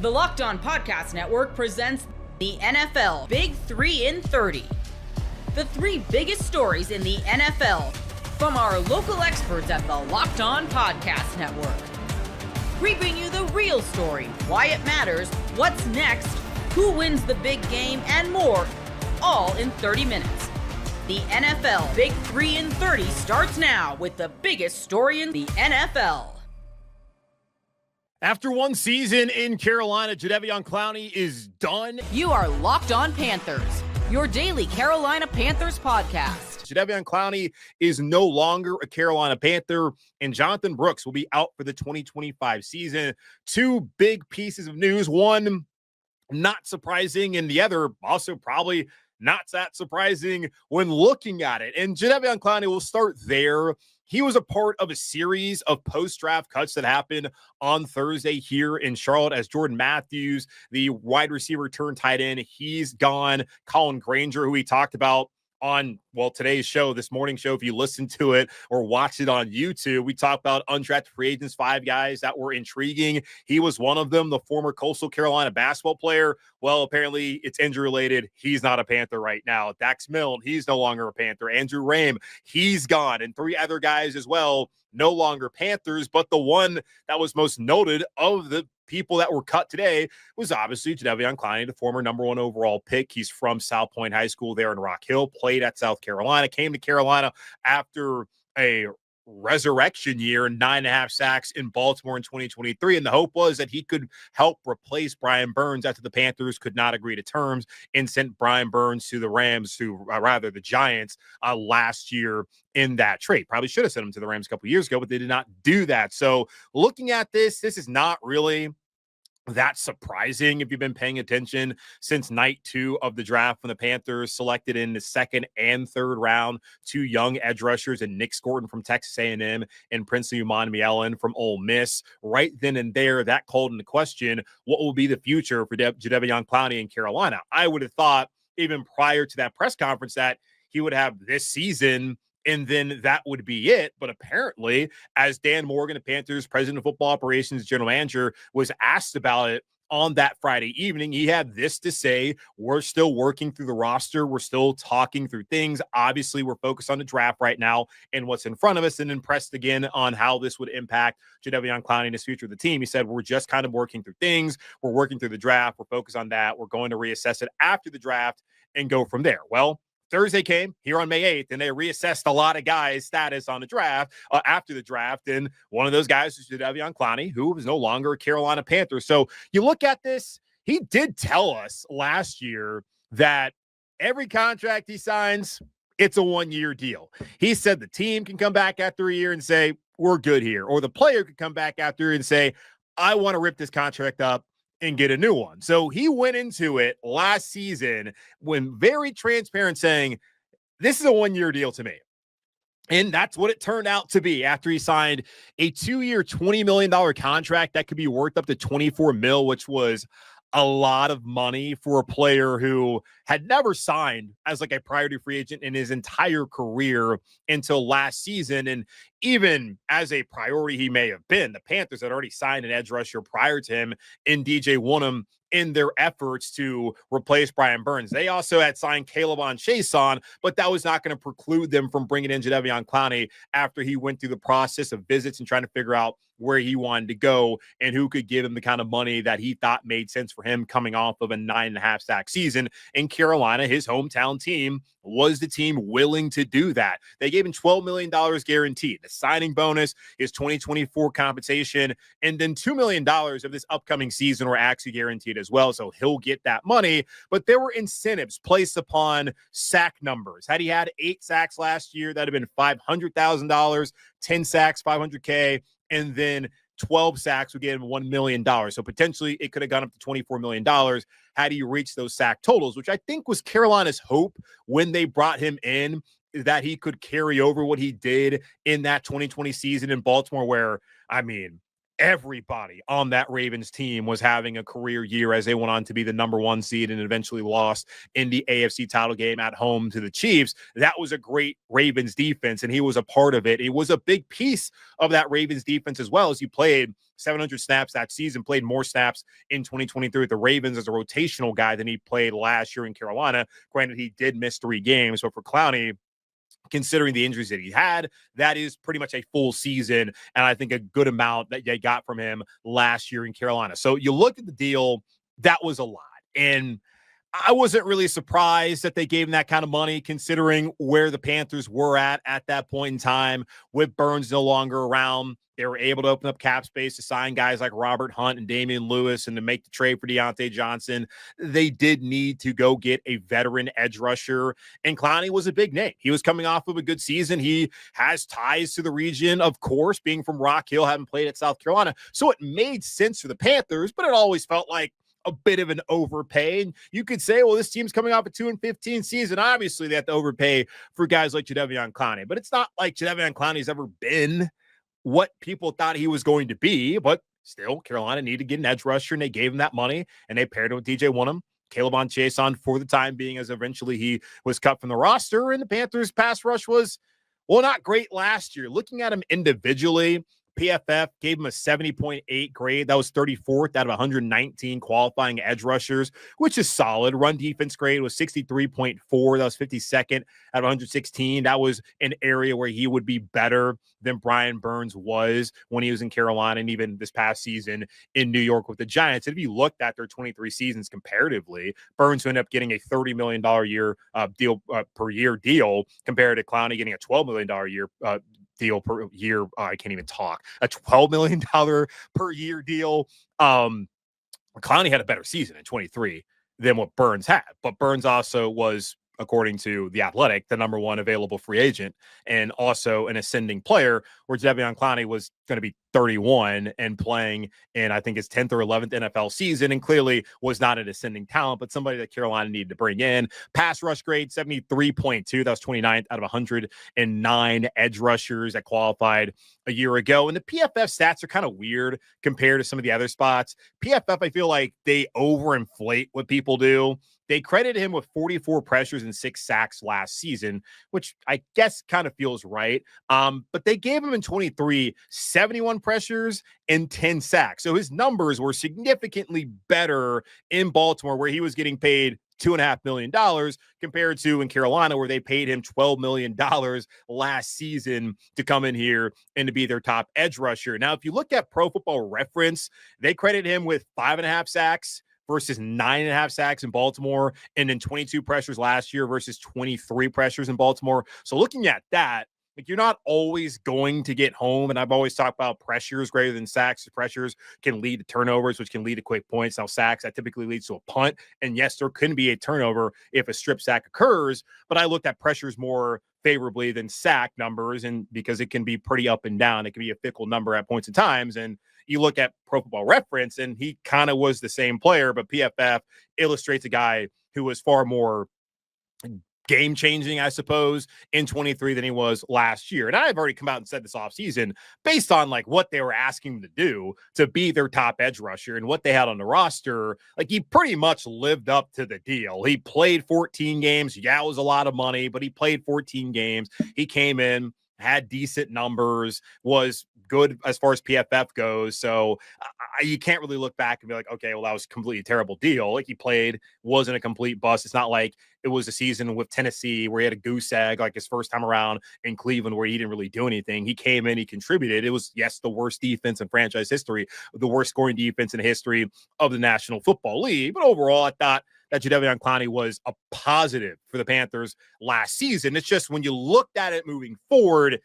The Locked On Podcast Network presents the NFL Big 3 in 30. The three biggest stories in the NFL from our local experts at the Locked On Podcast Network. We bring you the real story, why it matters, what's next, who wins the big game, and more, all in 30 minutes. The NFL Big 3 in 30 starts now with the biggest story in the NFL. After one season in Carolina, Jadeveon Clowney is done. You are Locked On Panthers, your daily Carolina Panthers podcast. Jadeveon Clowney is no longer a Carolina Panther, and Jonathan Brooks will be out for the 2025 season. Two big pieces of news, one not surprising, and the other also probably not that surprising when looking at it. And Jadeveon Clowney, will start there. He was a part of a series of post-draft cuts that happened on Thursday here in Charlotte as Jordan Matthews, the wide receiver turned tight end, he's gone. Colin Granger, who we talked about on, today's show, this morning show, if you listen to it or watch it on YouTube, we talked about undrafted free agents, 5 guys that were intriguing. He was one of them, the former Coastal Carolina basketball player. Well, apparently it's injury related. He's not a Panther right now. Dax Milne, he's no longer a Panther. Andrew Rame, he's gone. And 3 other guys as well, no longer Panthers. But the one that was most noted of the people that were cut today was obviously Jadeveon Clowney, the former number 1 overall pick. He's from South Point High School there in Rock Hill, played at South Carolina, came to Carolina after a resurrection year, 9.5 sacks in Baltimore in 2023. And the hope was that he could help replace Brian Burns after the Panthers could not agree to terms and sent Brian Burns to the Rams, the Giants last year in that trade. Probably should have sent him to the Rams a couple years ago, but they did not do that. So looking at this is not really that surprising if you've been paying attention since night 2 of the draft, when the Panthers selected in the 2nd and 3rd round 2 young edge rushers, and Nick Scorton from Texas A&M and Princely Umanmielen from Ole Miss. Right then and there, that called into question what will be the future for Jadeveon Clowney in Carolina. I would have thought even prior to that press conference that he would have this season and then that would be it. But apparently, as Dan Morgan, the Panthers president of football operations, general manager, was asked about it on that Friday evening, he had this to say: we're still working through the roster. We're still talking through things. Obviously, we're focused on the draft right now and what's in front of us, and then pressed again on how this would impact Jadeveon Clowney and his future of the team. He said, we're just kind of working through things. We're working through the draft. We're focused on that. We're going to reassess it after the draft and go from there. Well, Thursday came here on May 8th, and they reassessed a lot of guys' status on the draft after the draft. And one of those guys is Jadeveon Clowney, who is no longer a Carolina Panther. So you look at this, he did tell us last year that every contract he signs, it's a 1-year deal. He said the team can come back after a year and say, we're good here. Or the player could come back after and say, I want to rip this contract up and get a new one. So he went into it last season when very transparent, saying this is a 1-year deal to me. And that's what it turned out to be after he signed a 2-year, $20 million contract that could be worth up to $24 million, which was a lot of money for a player who had never signed as like a priority free agent in his entire career until last season. And even as a priority he may have been, the Panthers had already signed an edge rusher prior to him in DJ Wonnum in their efforts to replace Brian Burns. They also had signed Caleb Chason, but that was not going to preclude them from bringing in Jadeveon Clowney after he went through the process of visits and trying to figure out where he wanted to go and who could give him the kind of money that he thought made sense for him coming off of a 9.5 sack season. In Carolina, his hometown team was the team willing to do that. They gave him $12 million guaranteed, the signing bonus, his 2024 compensation, and then $2 million of this upcoming season were actually guaranteed as well. So he'll get that money, but there were incentives placed upon sack numbers. Had he had 8 sacks last year, that'd have been $500,000, 10 sacks, $500K, and then 12 sacks would get him $1 million. So potentially it could have gone up to $24 million had he reached those sack totals, which I think was Carolina's hope when they brought him in, that he could carry over what he did in that 2020 season in Baltimore, where, I mean, everybody on that Ravens team was having a career year as they went on to be the number one seed and eventually lost in the AFC title game at home to the Chiefs. That was a great Ravens defense, and he was a part of it. It was a big piece of that Ravens defense as well, as he played 700 snaps that season, played more snaps in 2023 with the Ravens as a rotational guy than he played last year in Carolina. Granted, he did miss 3 games, but for Clowney, considering the injuries that he had, that is pretty much a full season, and I think a good amount that they got from him last year in Carolina. So you look at the deal, that was a lot. And I wasn't really surprised that they gave him that kind of money, considering where the Panthers were at that point in time. With Burns no longer around, they were able to open up cap space to sign guys like Robert Hunt and Damian Lewis and to make the trade for Deontay Johnson. They did need to go get a veteran edge rusher, and Clowney was a big name. He was coming off of a good season. He has ties to the region, of course, being from Rock Hill, having played at South Carolina. So it made sense for the Panthers, but it always felt like a bit of an overpay. And you could say, well, this team's coming off a 2-15 season. Obviously, they have to overpay for guys like Jadeveon Clowney, but it's not like Jadeveon Clowney's ever been what people thought he was going to be. But still, Carolina needed to get an edge rusher, and they gave him that money, and they paired him with DJ Wonnum, Caleb on Chason for the time being, as eventually he was cut from the roster. And the Panthers' pass rush was, well, not great last year. Looking at him individually, PFF gave him a 70.8 grade. That was 34th out of 119 qualifying edge rushers, which is solid. Run defense grade was 63.4. That was 52nd out of 116. That was an area where he would be better than Brian Burns was when he was in Carolina, and even this past season in New York with the Giants. And if you looked at their 23 seasons comparatively, Burns ended up getting a $30 million per year deal compared to Clowney getting a $12 million year deal per year. I can't even talk. A $12 million per year deal. Clowney had a better season in 23 than what Burns had, but Burns also was, according to The Athletic, the number one available free agent and also an ascending player, where Jadeveon Clowney was going to be 31 and playing in, I think, his 10th or 11th NFL season, and clearly was not an ascending talent, but somebody that Carolina needed to bring in. Pass rush grade, 73.2. That was 29th out of 109 edge rushers that qualified a year ago. And the PFF stats are kind of weird compared to some of the other spots. PFF, I feel like they overinflate what people do. They credited him with 44 pressures and 6 sacks last season, which I guess kind of feels right. But they gave him in 23 71 pressures and 10 sacks. So his numbers were significantly better in Baltimore, where he was getting paid $2.5 million compared to in Carolina, where they paid him $12 million last season to come in here and to be their top edge rusher. Now, if you look at Pro Football Reference, they credit him with 5.5 sacks versus 9.5 sacks in Baltimore, and then 22 pressures last year versus 23 pressures in Baltimore. So looking at that, like, you're not always going to get home. And I've always talked about pressures greater than sacks. Pressures can lead to turnovers, which can lead to quick points. Now, sacks, that typically leads to a punt. And yes, there can be a turnover if a strip sack occurs. But I looked at pressures more favorably than sack numbers, and because it can be pretty up and down. It can be a fickle number at points and times. And you look at Pro Football Reference, and he kind of was the same player, but PFF illustrates a guy who was far more game-changing, I suppose, in 23 than he was last year. And I've already come out and said this offseason, based on like what they were asking him to do to be their top edge rusher and what they had on the roster, like, he pretty much lived up to the deal. He played 14 games. Yeah, it was a lot of money, but he played 14 games. He came in, had decent numbers, was good as far as PFF goes. So you can't really look back and be like, okay, well, that was a completely terrible deal. Like, he played, wasn't a complete bust. It's not like it was a season with Tennessee where he had a goose egg, like his first time around in Cleveland, where he didn't really do anything. He came in, he contributed. It was, yes, the worst defense in franchise history, the worst scoring defense in the history of the National Football League. But overall, I thought that Jadeveon Clowney was a positive for the Panthers last season. It's just, when you looked at it moving forward,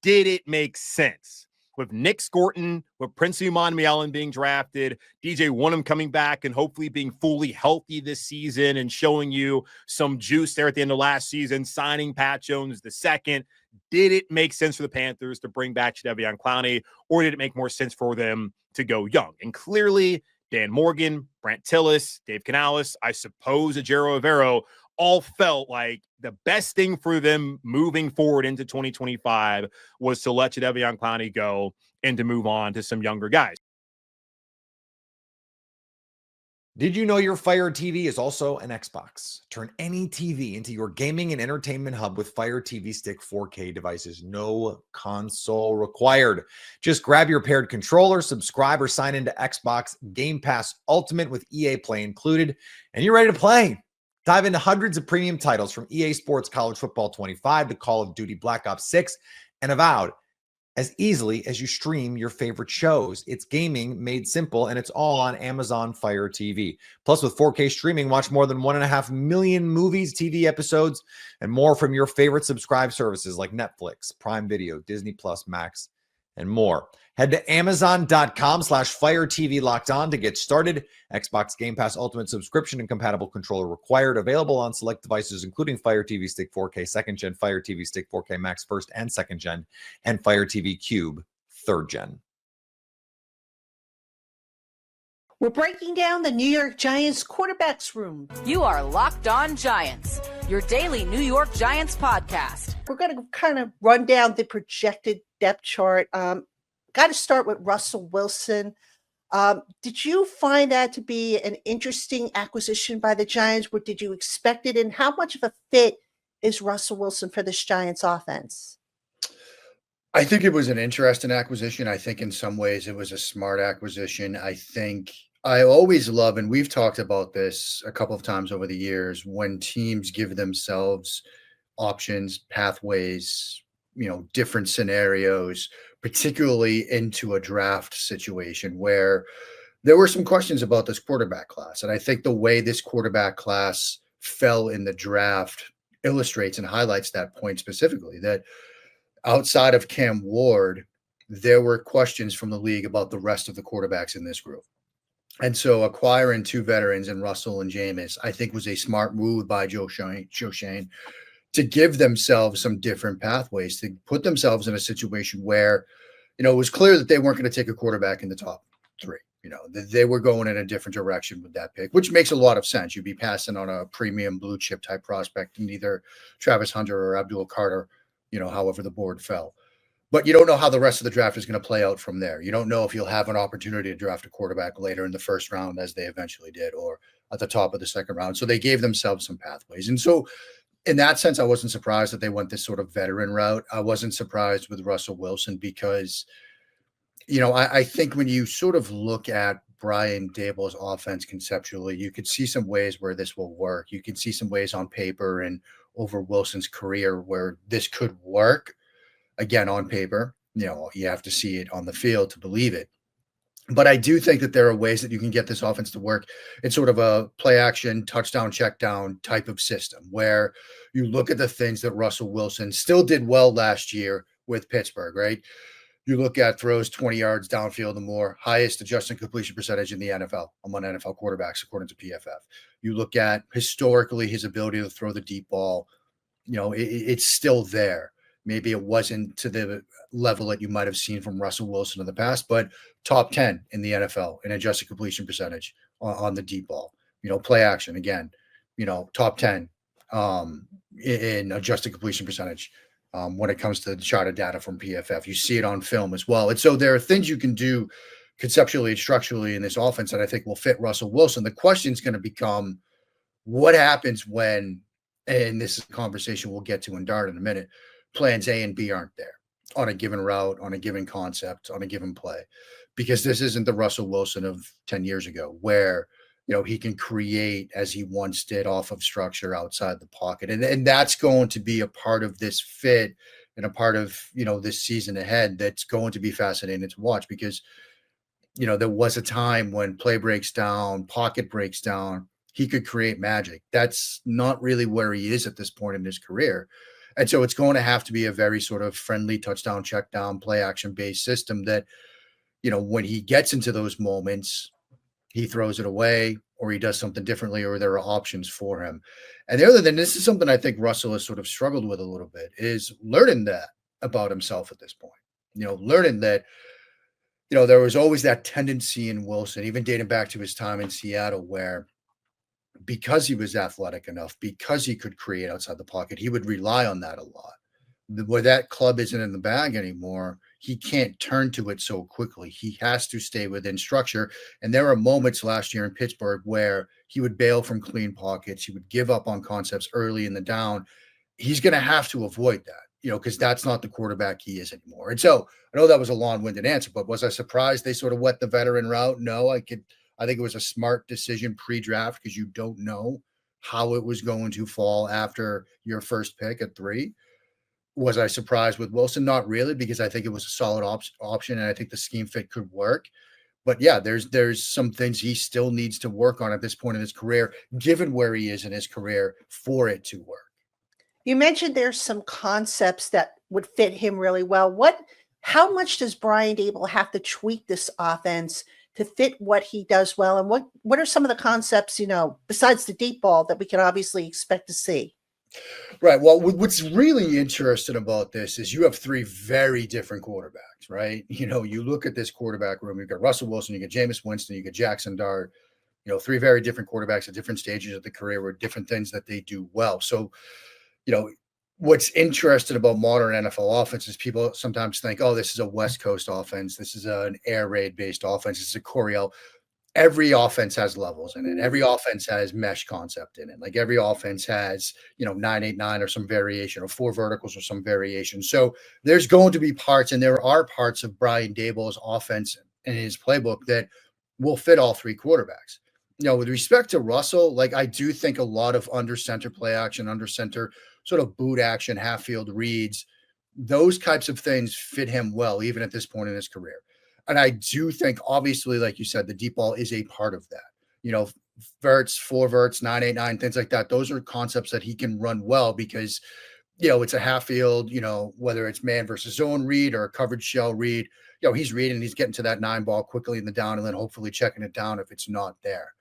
did it make sense? With Nick Scorton, with Prince Umanmielen being drafted, DJ Wonnum coming back and hopefully being fully healthy this season and showing you some juice there at the end of last season, signing Pat Jones II, did it make sense for the Panthers to bring back Jadeveon Clowney, or did it make more sense for them to go young? And clearly, Dan Morgan, Brant Tillis, Dave Canales, I suppose Ejiro Evero, all felt like the best thing for them moving forward into 2025 was to let Jadeveon Clowney go and to move on to some younger guys. Did you know your Fire TV is also an Xbox? Turn any TV into your gaming and entertainment hub with Fire TV Stick 4K devices. No console required. Just grab your paired controller, subscribe, or sign into Xbox Game Pass Ultimate with EA Play included, and you're ready to play. Dive into hundreds of premium titles from EA Sports College Football 25 to Call of Duty Black Ops 6 and Avowed as easily as you stream your favorite shows. It's gaming made simple, and it's all on Amazon Fire TV. Plus, with 4K streaming, watch more than 1.5 million movies, TV episodes, and more from your favorite subscribed services like Netflix, Prime Video, Disney Plus, Max, and more. Head to Amazon.com/Fire TV Locked On to get started. Xbox Game Pass Ultimate subscription and compatible controller required. Available on select devices, including Fire TV Stick 4K 2nd Gen, Fire TV Stick 4K Max 1st and 2nd Gen, and Fire TV Cube 3rd Gen. We're breaking down the New York Giants quarterbacks room. You are Locked On Giants, your daily New York Giants podcast. We're going to kind of run down the projected depth chart. Got to start with Russell Wilson. Did you find that to be an interesting acquisition by the Giants? What did you expect it? And how much of a fit is Russell Wilson for this Giants offense? I think it was an interesting acquisition. I think in some ways it was a smart acquisition. I always love, and we've talked about this a couple of times over the years, when teams give themselves options, pathways, different scenarios, particularly into a draft situation where there were some questions about this quarterback class. And I think the way this quarterback class fell in the draft illustrates and highlights that point specifically, that outside of Cam Ward, there were questions from the league about the rest of the quarterbacks in this group. And so acquiring two veterans in Russell and Jameis, I think was a smart move by Joe Schoen to give themselves some different pathways, to put themselves in a situation where, it was clear that they weren't going to take a quarterback in the top three. They were going in a different direction with that pick, which makes a lot of sense. You'd be passing on a premium blue chip type prospect in either Travis Hunter or Abdul Carter, however the board fell. But you don't know how the rest of the draft is going to play out from there. You don't know if you'll have an opportunity to draft a quarterback later in the first round, as they eventually did, or at the top of the second round. So they gave themselves some pathways. And so in that sense, I wasn't surprised that they went this sort of veteran route. I wasn't surprised with Russell Wilson because, I think when you sort of look at Brian Daboll's offense conceptually, you could see some ways where this will work. You can see some ways on paper and over Wilson's career where this could work. Again, on paper, you have to see it on the field to believe it. But I do think that there are ways that you can get this offense to work in sort of a play action, touchdown, check down type of system where you look at the things that Russell Wilson still did well last year with Pittsburgh, right? You look at throws 20 yards downfield or more, highest adjusted completion percentage in the NFL among NFL quarterbacks, according to PFF. You look at historically his ability to throw the deep ball, it's still there. Maybe it wasn't to the level that you might have seen from Russell Wilson in the past, but top 10 in the NFL in adjusted completion percentage on the deep ball. Play action again, top 10 in adjusted completion percentage when it comes to the shot of data from PFF. You see it on film as well. And so there are things you can do conceptually and structurally in this offense that I think will fit Russell Wilson. The question is going to become what happens when, and this is a conversation we'll get to in Dart in a minute, plans A and B aren't there on a given route, on a given concept, on a given play, because this isn't the Russell Wilson of 10 years ago where, he can create as he once did off of structure outside the pocket. And that's going to be a part of this fit and a part of, this season ahead. That's going to be fascinating to watch because, there was a time when play breaks down, pocket breaks down, he could create magic. That's not really where he is at this point in his career. And so it's going to have to be a very sort of friendly touchdown, check down, play action based system that, when he gets into those moments, he throws it away or he does something differently or there are options for him. And the other thing, this is something I think Russell has sort of struggled with a little bit, is learning that about himself at this point, learning that, there was always that tendency in Wilson, even dating back to his time in Seattle, where because he was athletic enough, because he could create outside the pocket, he would rely on that a lot. Where that club isn't in the bag anymore, he can't turn to it so quickly. He has to stay within structure. And there are moments last year in Pittsburgh where he would bail from clean pockets. He would give up on concepts early in the down. He's going to have to avoid that, because that's not the quarterback he is anymore. And so I know that was a long-winded answer, but was I surprised they sort of went the veteran route? No, I think it was a smart decision pre-draft because you don't know how it was going to fall after your first pick at 3. Was I surprised with Wilson? Not really, because I think it was a solid option, and I think the scheme fit could work. But yeah, there's some things he still needs to work on at this point in his career, given where he is in his career, for it to work. You mentioned there's some concepts that would fit him really well. How much does Brian Daboll have to tweak this offense to fit what he does well? And what are some of the concepts, besides the deep ball, that we can obviously expect to see? Right. Well, what's really interesting about this is you have 3 very different quarterbacks, right? You look at this quarterback room, you've got Russell Wilson, you got Jameis Winston, you got Jackson Dart, 3 very different quarterbacks at different stages of the career with different things that they do well. So, what's interesting about modern NFL offense is people sometimes think, oh, this is a West Coast offense. This is an air raid based offense. This is a Coryell. Every offense has levels in it. Every offense has mesh concept in it. Like every offense has, 9-8-9 or some variation, or 4 verticals or some variation. So there's going to be parts, and there are parts of Brian Daboll's offense and his playbook that will fit all 3 quarterbacks. With respect to Russell, I do think a lot of under center play action, under center sort of boot action, half field reads, those types of things fit him well, even at this point in his career. And I do think, obviously, like you said, the deep ball is a part of that. Verts, 4 verts, 9-8-9, things like that. Those are concepts that he can run well because, it's a half field, whether it's man versus zone read or a coverage shell read, he's reading, he's getting to that 9 ball quickly in the down and then hopefully checking it down if it's not there.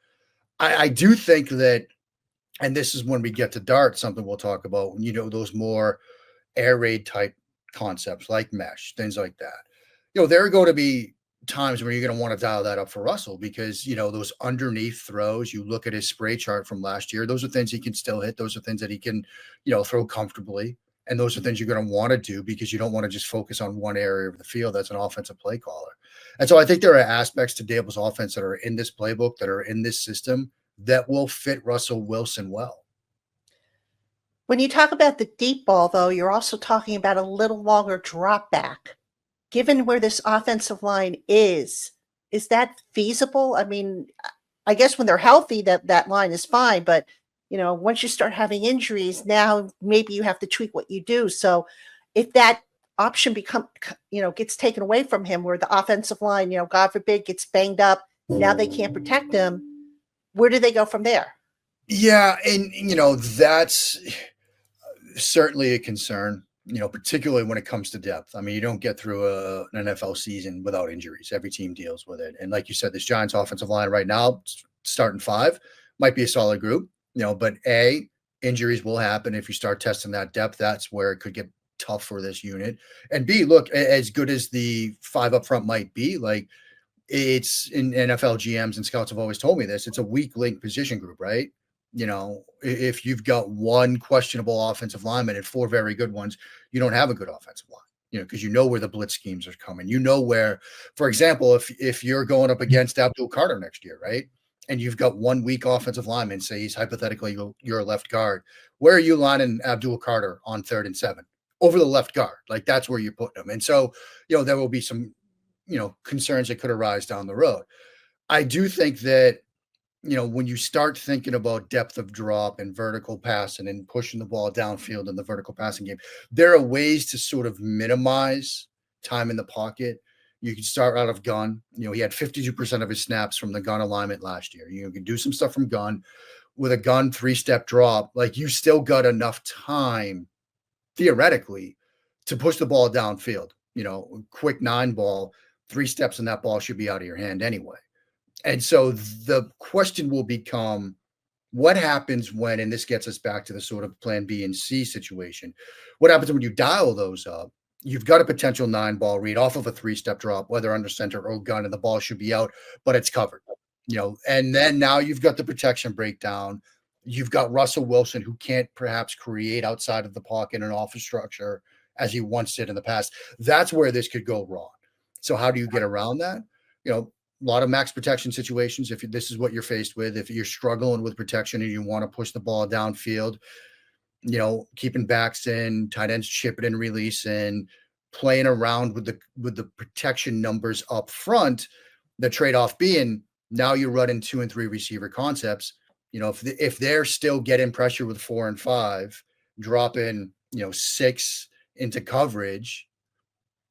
I do think that, and this is when we get to Dart, something we'll talk about, those more air raid type concepts like mesh, things like that. There are going to be times where you're going to want to dial that up for Russell because, those underneath throws, you look at his spray chart from last year, those are things he can still hit. Those are things that he can, throw comfortably. And those are things you're going to want to do because you don't want to just focus on one area of the field. That's an offensive play caller. And so I think there are aspects to Daboll's offense that are in this playbook, that are in this system, that will fit Russell Wilson well. When you talk about the deep ball, though, you're also talking about a little longer drop back. Given where this offensive line is that feasible? I mean, I guess when they're healthy, that line is fine. But, once you start having injuries, now maybe you have to tweak what you do. So if that option gets taken away from him, where the offensive line, God forbid, gets banged up, now they can't protect him, where do they go from there? Yeah. And, that's certainly a concern, particularly when it comes to depth. I mean, you don't get through an NFL season without injuries. Every team deals with it. And like you said, this Giants offensive line right now, starting 5, might be a solid group, but injuries will happen. If you start testing that depth, that's where it could get tough for this unit. And B, look, as good as the 5 up front might be, it's in NFL GMs and scouts have always told me this, it's a weak link position group, right? If you've got 1 questionable offensive lineman and 4 very good ones, you don't have a good offensive line, because where the blitz schemes are coming. Where, for example, if you're going up against Abdul Carter next year, right? And you've got 1 weak offensive lineman, say he's hypothetically your left guard, where are you lining Abdul Carter on 3rd and 7? Over the left guard. That's where you're putting him. And so, there will be some, concerns that could arise down the road. I do think that, when you start thinking about depth of drop and vertical passing and pushing the ball downfield in the vertical passing game, there are ways to sort of minimize time in the pocket. You can start out of gun. He had 52% of his snaps from the gun alignment last year. You can do some stuff from gun. With a gun 3-step drop, you still got enough time, theoretically, to push the ball downfield. Quick 9 ball, 3 steps and that ball should be out of your hand anyway. And so the question will become, what happens when, and this gets us back to the sort of plan B and C situation, what happens when you dial those up? You've got a potential 9 ball read off of a 3-step drop, whether under center or gun, and the ball should be out, but it's covered, and then now you've got the protection breakdown. You've got Russell Wilson, who can't perhaps create outside of the pocket and off of structure as he once did in the past. That's where this could go wrong. So how do you get around that? You know, a lot of max protection situations. If this is what you're faced with, if you're struggling with protection and you want to push the ball downfield, you know, keeping backs in, tight ends chip it and release in, playing around with the protection numbers up front. The trade-off being now you're running 2 and 3 receiver concepts. You know, if they're still getting pressure with 4 and 5, dropping, you know, 6 into coverage,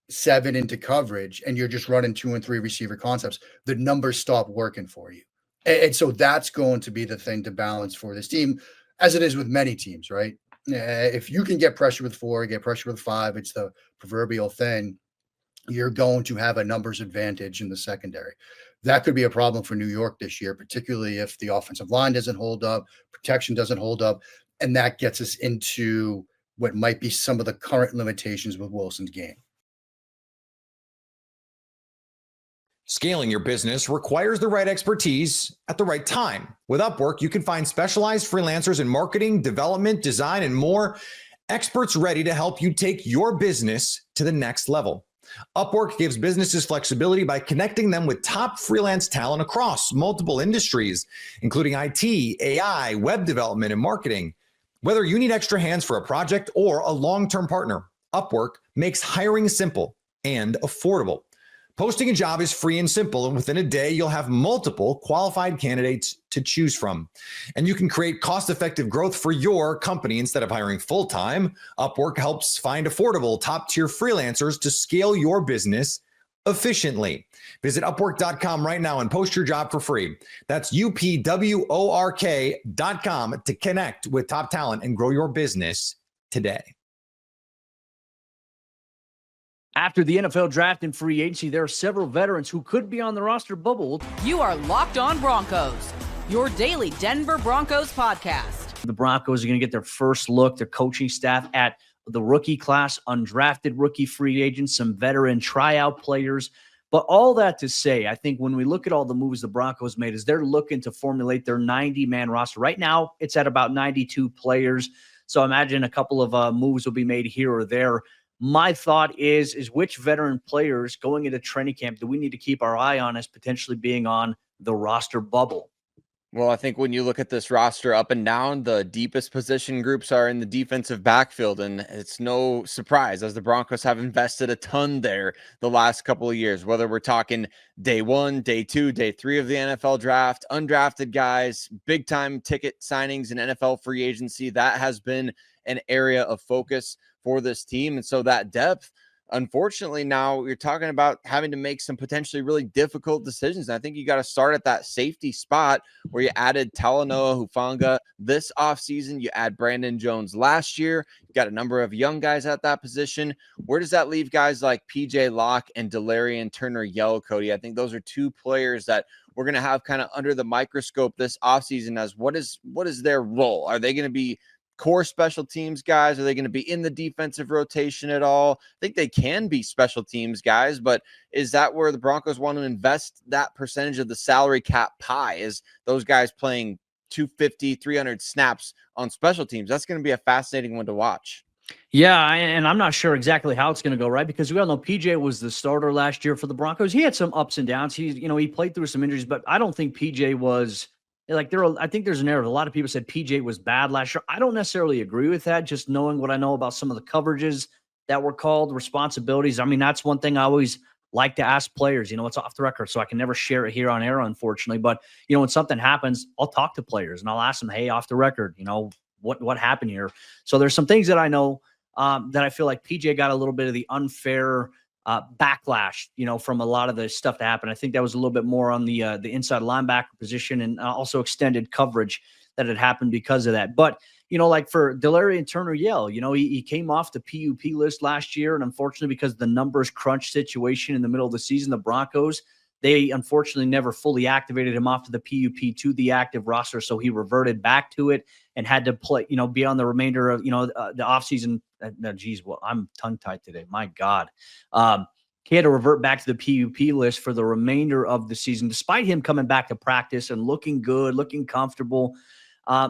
7 into coverage, and you're just running 2 and 3 receiver concepts, the numbers stop working for you. And so that's going to be the thing to balance for this team, as it is with many teams, right? If you can get pressure with 4, get pressure with 5, it's the proverbial thing, you're going to have a numbers advantage in the secondary. That could be a problem for New York this year, particularly if the offensive line doesn't hold up, protection doesn't hold up, and that gets us into what might be some of the current limitations with Wilson's game. Scaling your business requires the right expertise at the right time. With Upwork, you can find specialized freelancers in marketing, development, design, and more, experts ready to help you take your business to the next level. Upwork gives businesses flexibility by connecting them with top freelance talent across multiple industries, including IT, AI, web development, and marketing. Whether you need extra hands for a project or a long-term partner, Upwork makes hiring simple and affordable. Posting a job is free and simple, and within a day, you'll have multiple qualified candidates to choose from. And you can create cost-effective growth for your company instead of hiring full-time. Upwork helps find affordable, top-tier freelancers to scale your business efficiently. Visit Upwork.com right now and post your job for free. That's UPWORK.com to connect with top talent and grow your business today. After the NFL draft and free agency, there are several veterans who could be on the roster bubble. You are Locked On Broncos, your daily Denver Broncos podcast. The Broncos are going to get their first look, their coaching staff, at the rookie class, undrafted rookie free agents, some veteran tryout players. But all that to say, I think when we look at all the moves the Broncos made, is they're looking to formulate their 90-man roster. Right now, it's at about 92 players. So imagine a couple of moves will be made here or there. My thought is which veteran players going into training camp do we need to keep our eye on as potentially being on the roster bubble? Well, I think when you look at this roster up and down, the deepest position groups are in the defensive backfield, and it's no surprise as the Broncos have invested a ton there the last couple of years, whether we're talking day 1, day 2, day 3 of the NFL draft, undrafted guys, big time ticket signings and NFL free agency. That has been an area of focus for this team. And so that depth, unfortunately, now you're talking about having to make some potentially really difficult decisions. And I think you got to start at that safety spot where you added Talanoa Hufanga this offseason. You add Brandon Jones last year. You got a number of young guys at that position. Where does that leave guys like PJ Locke and Delarian Turner-Yell, Cody? I think those are two players that we're going to have kind of under the microscope this offseason as what is their role? Are they going to be core special teams guys? Are they going to be in the defensive rotation at all? I think they can be special teams guys, but is that where the Broncos want to invest that percentage of the salary cap pie? Is those guys playing 250, 300 snaps on special teams? That's going to be a fascinating one to watch. Yeah, and I'm not sure exactly how it's going to go, right? Because we all know PJ was the starter last year for the Broncos. He had some ups and downs. He played through some injuries, but I don't think PJ was like I think there's an error. A lot of people said PJ was bad last year. I don't necessarily agree with that, just knowing what I know about some of the coverages that were called, responsibilities. I mean, that's one thing I always like to ask players. It's off the record, so I can never share it here on air, unfortunately. But, when something happens, I'll talk to players and I'll ask them, hey, off the record, what happened here? So there's some things that I know that I feel like PJ got a little bit of the unfair backlash, from a lot of the stuff that happened. I think that was a little bit more on the inside linebacker position and also extended coverage that had happened because of that. But, like for Delarian Turner-Yell, he came off the PUP list last year. And unfortunately, because of the numbers crunch situation in the middle of the season, the Broncos, they unfortunately never fully activated him off of the PUP to the active roster. So he reverted back to it and had to play, be on the remainder of, the offseason. I'm tongue-tied today. My God. He had to revert back to the PUP list for the remainder of the season, despite him coming back to practice and looking good, looking comfortable.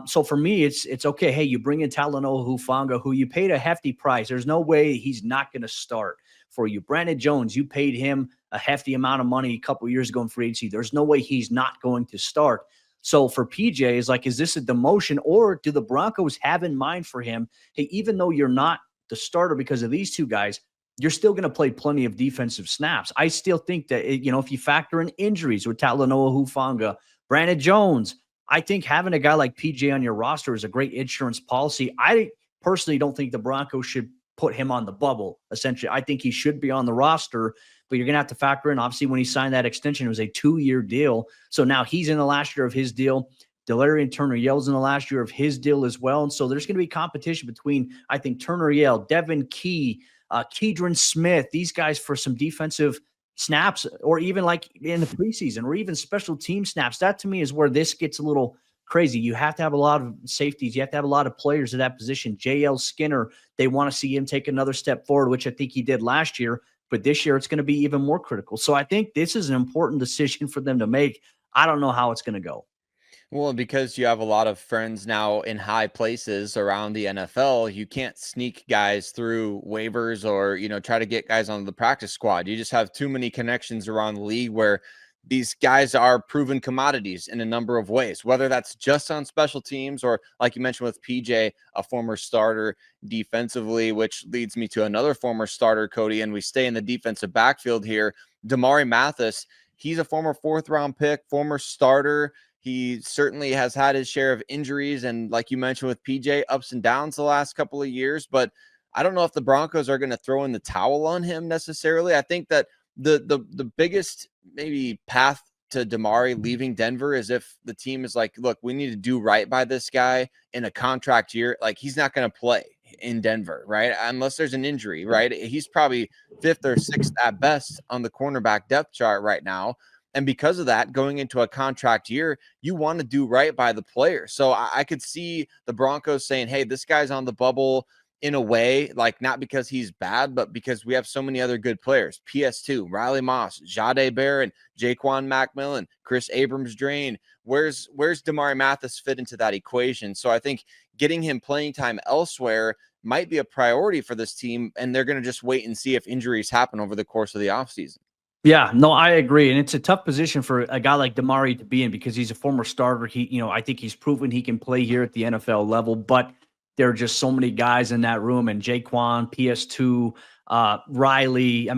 So for me, it's okay. Hey, you bring in Talanoa Hufanga, who you paid a hefty price. There's no way he's not going to start for you. Brandon Jones, you paid him a hefty amount of money a couple years ago in free agency. There's no way he's not going to start. So for PJ, is like, is this a demotion, or do the Broncos have in mind for him, hey, even though you're not the starter because of these two guys, you're still going to play plenty of defensive snaps. I still think that, if you factor in injuries with Talanoa Hufanga, Brandon Jones, I think having a guy like PJ on your roster is a great insurance policy. I personally don't think the Broncos should put him on the bubble, essentially. I think he should be on the roster, but you're going to have to factor in, obviously, when he signed that extension, it was a 2-year deal. So now he's in the last year of his deal. Delarian Turner-Yell's in the last year of his deal as well. And so there's going to be competition between, I think, Turner-Yell, Devin Key, Keydron Smith, these guys for some defensive snaps, or even like in the preseason, or even special team snaps. That to me is where this gets a little crazy. You have to have a lot of safeties. You have to have a lot of players at that position. JL Skinner, they want to see him take another step forward, which I think he did last year. But this year, it's going to be even more critical. So I think this is an important decision for them to make. I don't know how it's going to go. Well, because you have a lot of friends now in high places around the NFL, you can't sneak guys through waivers or, try to get guys on the practice squad. You just have too many connections around the league where these guys are proven commodities in a number of ways, whether that's just on special teams or, like you mentioned with PJ, a former starter defensively, which leads me to another former starter, Cody, and we stay in the defensive backfield here. Damari Mathis, he's a former 4th-round pick, former starter. He certainly has had his share of injuries and, like you mentioned with PJ, ups and downs the last couple of years, but I don't know if the Broncos are going to throw in the towel on him necessarily. I think that the biggest maybe path to Damari leaving Denver is if the team is like, look, we need to do right by this guy in a contract year. Like, he's not going to play in Denver, right? Unless there's an injury, right? He's probably 5th or 6th at best on the cornerback depth chart right now. And because of that, going into a contract year, you want to do right by the player. So I could see the Broncos saying, hey, this guy's on the bubble in a way, like not because he's bad, but because we have so many other good players. PS2, Riley Moss, Jade Barron, Jaquan McMillan, Chris Abrams-Drain. Where's Damari Mathis fit into that equation? So I think getting him playing time elsewhere might be a priority for this team, and they're going to just wait and see if injuries happen over the course of the offseason. Yeah, no, I agree. And it's a tough position for a guy like Damari to be in because he's a former starter. I think he's proven he can play here at the NFL level, but there are just so many guys in that room, and Jaquan, PS2, Riley,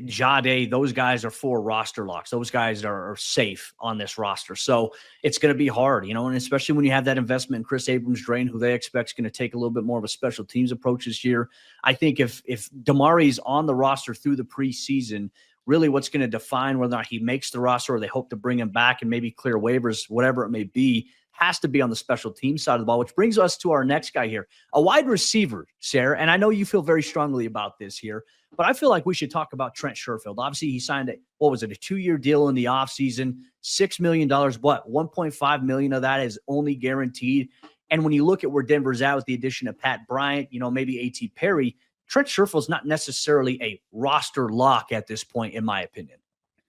Jade, those guys are 4 roster locks. Those guys are safe on this roster. So it's going to be hard, and especially when you have that investment in Chris Abrams-Drain, who they expect is going to take a little bit more of a special teams approach this year. I think if Damari's on the roster through the preseason, really what's going to define whether or not he makes the roster or they hope to bring him back and maybe clear waivers, whatever it may be, has to be on the special team side of the ball, which brings us to our next guy here, a wide receiver, Sarah. And I know you feel very strongly about this here, but I feel like we should talk about Trent Sherfield. Obviously, he signed a 2-year deal in the offseason, $6 million, what? $1.5 million of that is only guaranteed. And when you look at where Denver's at with the addition of Pat Bryant, maybe A.T. Perry, Trent Sherfield's not necessarily a roster lock at this point, in my opinion.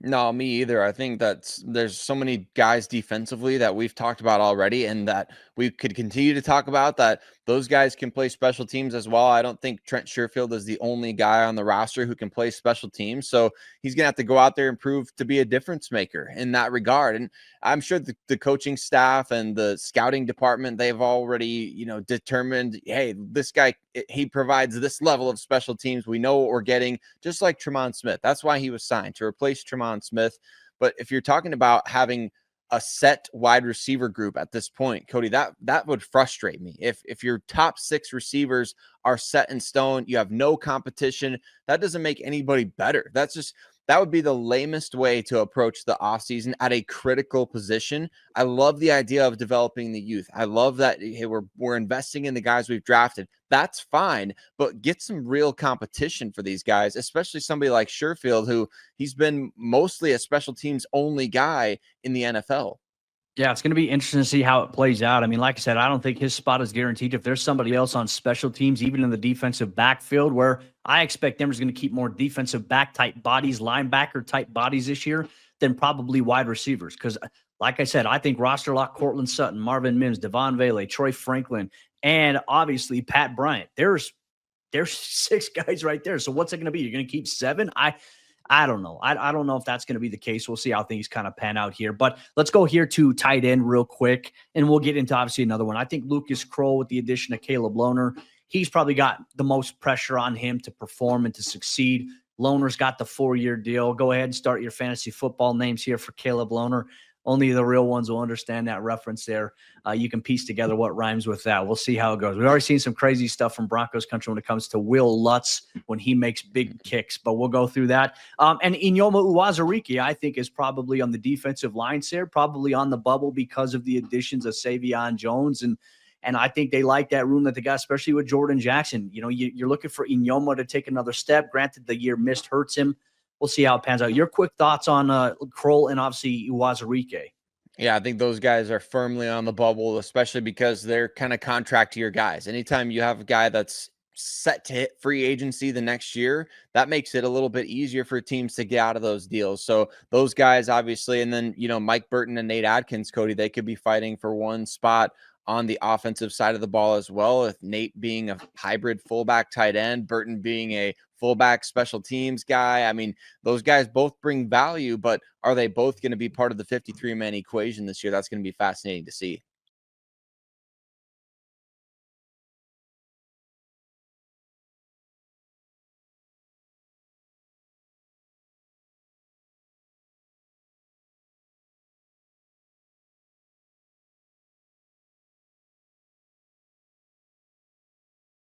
No, me either. I think that there's so many guys defensively that we've talked about already and that we could continue to talk about, that those guys can play special teams as well. I don't think Trent Sherfield is the only guy on the roster who can play special teams. So he's going to have to go out there and prove to be a difference maker in that regard. And I'm sure the coaching staff and the scouting department, they've already, determined, hey, this guy, he provides this level of special teams. We know what we're getting, just like Tremont Smith. That's why he was signed, to replace Tremont Smith. But if you're talking about having a set wide receiver group at this point, Cody, that would frustrate me. If your top 6 receivers are set in stone, you have no competition, that doesn't make anybody better. That would be the lamest way to approach the offseason at a critical position. I love the idea of developing the youth. I love that, hey, we're investing in the guys we've drafted. That's fine, but get some real competition for these guys, especially somebody like Sherfield, who he's been mostly a special teams only guy in the NFL. Yeah, it's going to be interesting to see how it plays out. I mean, like I said, I don't think his spot is guaranteed. If there's somebody else on special teams, even in the defensive backfield, where I expect Denver's going to keep more defensive back type bodies, linebacker type bodies this year, than probably wide receivers. Because Like I said, I think roster lock, Cortland Sutton, Marvin Mims, Devon Vele, Troy Franklin, and obviously Pat Bryant. There's 6 guys right there. So what's it going to be? You're going to keep 7? I don't know. I don't know if that's going to be the case. We'll see how things kind of pan out here. But let's go here to tight end real quick, and we'll get into obviously another one. I think Lucas Kroll, with the addition of Caleb Lohner, he's probably got the most pressure on him to perform and to succeed. Lohner's got the 4-year deal. Go ahead and start your fantasy football names here for Caleb Lohner. Only the real ones will understand that reference there. You can piece together what rhymes with that. We'll see how it goes. We've already seen some crazy stuff from Broncos country when it comes to Will Lutz when he makes big kicks, but we'll go through that. And Inyoma Uwazurike, I think, is probably on the defensive line here, probably on the bubble because of the additions of Savion Jones. And I think they like that room that they got, especially with Jordan Jackson. You know, you're looking for Inyoma to take another step. Granted, the year missed hurts him. We'll see how it pans out. Your quick thoughts on Kroll and obviously Uwazurike. Yeah, I think those guys are firmly on the bubble, especially because they're kind of contract year guys. Anytime you have a guy that's set to hit free agency the next year, that makes it a little bit easier for teams to get out of those deals. So those guys, obviously, and then, you know, Mike Burton and Nate Adkins, Cody, they could be fighting for one spot on the offensive side of the ball as well, with Nate being a hybrid fullback tight end, Burton being a fullback special teams guy. I mean, those guys both bring value, but are they both going to be part of the 53-man equation this year? That's going to be fascinating to see.